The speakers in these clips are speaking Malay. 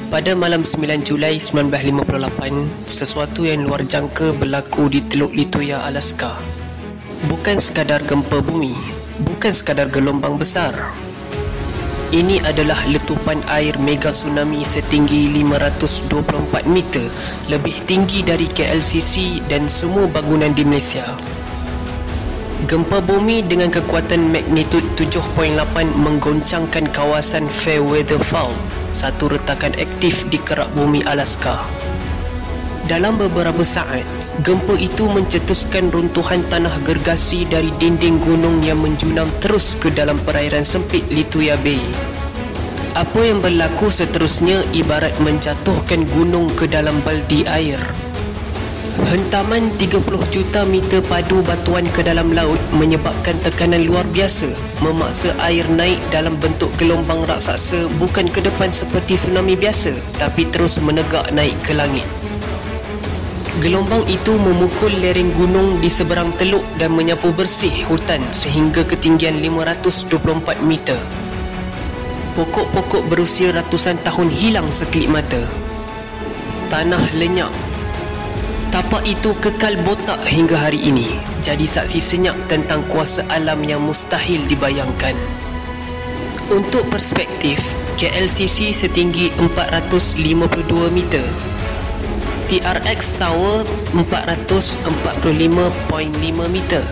Pada malam 9 Julai 1958, sesuatu yang luar jangka berlaku di Teluk Lituya, Alaska. Bukan sekadar gempa bumi, bukan sekadar gelombang besar. Ini adalah letupan air mega tsunami setinggi 524 meter, lebih tinggi dari KLCC dan semua bangunan di Malaysia. Gempa bumi dengan kekuatan magnitud 7.8 menggoncangkan kawasan Fairweather Fault, satu retakan aktif di kerak bumi Alaska. Dalam beberapa saat, gempa itu mencetuskan runtuhan tanah gergasi dari dinding gunung yang menjunam terus ke dalam perairan sempit Lituya Bay. Apa yang berlaku seterusnya ibarat menjatuhkan gunung ke dalam baldi air. Hentaman 30 juta meter padu batuan ke dalam laut menyebabkan tekanan luar biasa, memaksa air naik dalam bentuk gelombang raksasa, bukan ke depan seperti tsunami biasa, tapi terus menegak naik ke langit. Gelombang itu memukul lereng gunung di seberang teluk dan menyapu bersih hutan sehingga ketinggian 524 meter. Pokok-pokok berusia ratusan tahun hilang sekelip mata. Tanah lenyap. Tapak itu kekal botak hingga hari ini, jadi saksi senyap tentang kuasa alam yang mustahil dibayangkan. Untuk perspektif, KLCC setinggi 452 meter, TRX Tower 445.5 meter.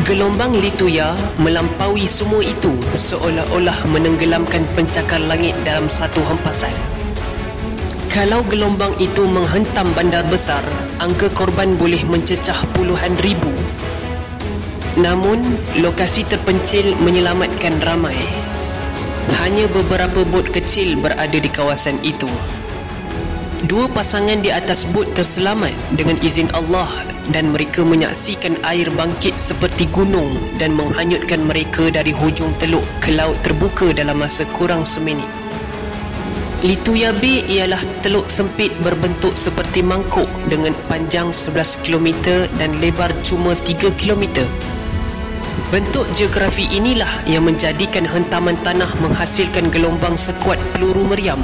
Gelombang Lituya melampaui semua itu seolah-olah menenggelamkan pencakar langit dalam satu hempasan. Kalau gelombang itu menghentam bandar besar, angka korban boleh mencecah puluhan ribu. Namun, lokasi terpencil menyelamatkan ramai. Hanya beberapa bot kecil berada di kawasan itu. Dua pasangan di atas bot terselamat dengan izin Allah dan mereka menyaksikan air bangkit seperti gunung dan menghanyutkan mereka dari hujung teluk ke laut terbuka dalam masa kurang seminit. Lituya Bay ialah teluk sempit berbentuk seperti mangkuk dengan panjang 11 km dan lebar cuma 3 km. Bentuk geografi inilah yang menjadikan hentaman tanah menghasilkan gelombang sekuat peluru meriam.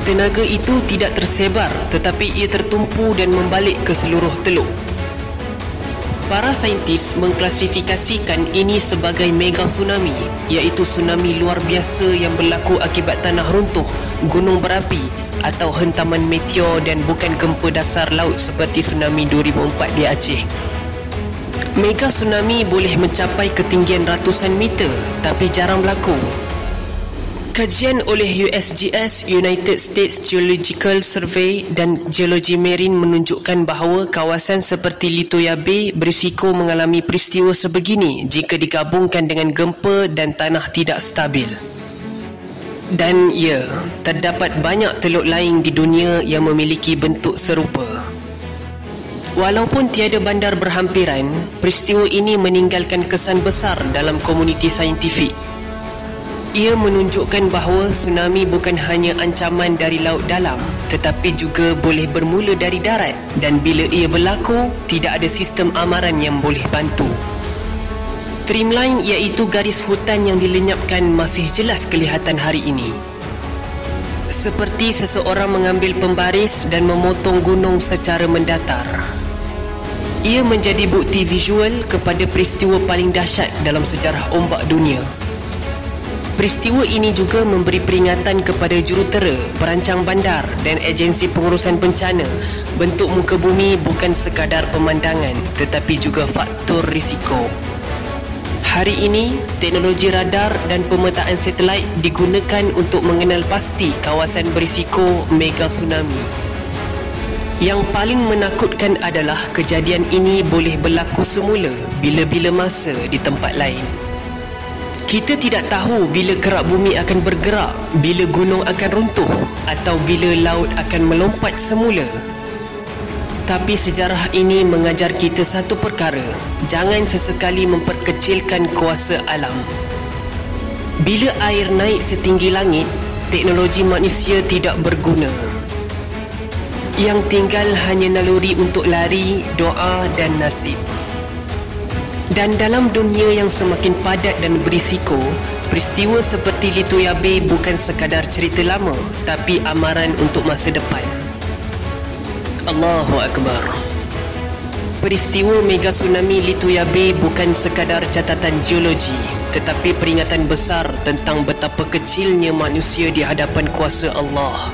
Tenaga itu tidak tersebar tetapi ia tertumpu dan membalik ke seluruh teluk. Para saintis mengklasifikasikan ini sebagai mega tsunami, iaitu tsunami luar biasa yang berlaku akibat tanah runtuh, gunung berapi atau hentaman meteor dan bukan gempa dasar laut seperti tsunami 2004 di Aceh. Mega tsunami boleh mencapai ketinggian ratusan meter tapi jarang berlaku. Kajian oleh USGS, United States Geological Survey dan Geologi Marine menunjukkan bahawa kawasan seperti Lituya Bay berisiko mengalami peristiwa sebegini jika digabungkan dengan gempa dan tanah tidak stabil. Dan ya, terdapat banyak teluk lain di dunia yang memiliki bentuk serupa. Walaupun tiada bandar berhampiran, peristiwa ini meninggalkan kesan besar dalam komuniti saintifik. Ia menunjukkan bahawa tsunami bukan hanya ancaman dari laut dalam, tetapi juga boleh bermula dari darat, dan bila ia berlaku, tidak ada sistem amaran yang boleh bantu. Trimline iaitu garis hutan yang dilenyapkan masih jelas kelihatan hari ini. Seperti seseorang mengambil pembaris dan memotong gunung secara mendatar. Ia menjadi bukti visual kepada peristiwa paling dahsyat dalam sejarah ombak dunia. Peristiwa ini juga memberi peringatan kepada jurutera, perancang bandar dan agensi pengurusan bencana. Bentuk muka bumi bukan sekadar pemandangan tetapi juga faktor risiko. Hari ini, teknologi radar dan pemetaan satelit digunakan untuk mengenal pasti kawasan berisiko mega tsunami. Yang paling menakutkan adalah kejadian ini boleh berlaku semula bila-bila masa di tempat lain. Kita tidak tahu bila kerak bumi akan bergerak, bila gunung akan runtuh atau bila laut akan melompat semula. Tapi sejarah ini mengajar kita satu perkara, jangan sesekali memperkecilkan kuasa alam. Bila air naik setinggi langit, teknologi manusia tidak berguna. Yang tinggal hanya naluri untuk lari, doa dan nasib. Dan dalam dunia yang semakin padat dan berisiko, Peristiwa seperti Lituya Bay bukan sekadar cerita lama, tapi amaran untuk masa depan. Allahu Akbar. Peristiwa mega tsunami Lituya Bay bukan sekadar catatan geologi, tetapi peringatan besar tentang betapa kecilnya manusia di hadapan kuasa Allah.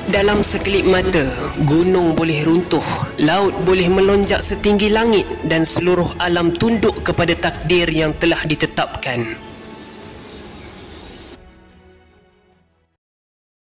Dalam sekelip mata, gunung boleh runtuh, laut boleh melonjak setinggi langit dan seluruh alam tunduk kepada takdir yang telah ditetapkan.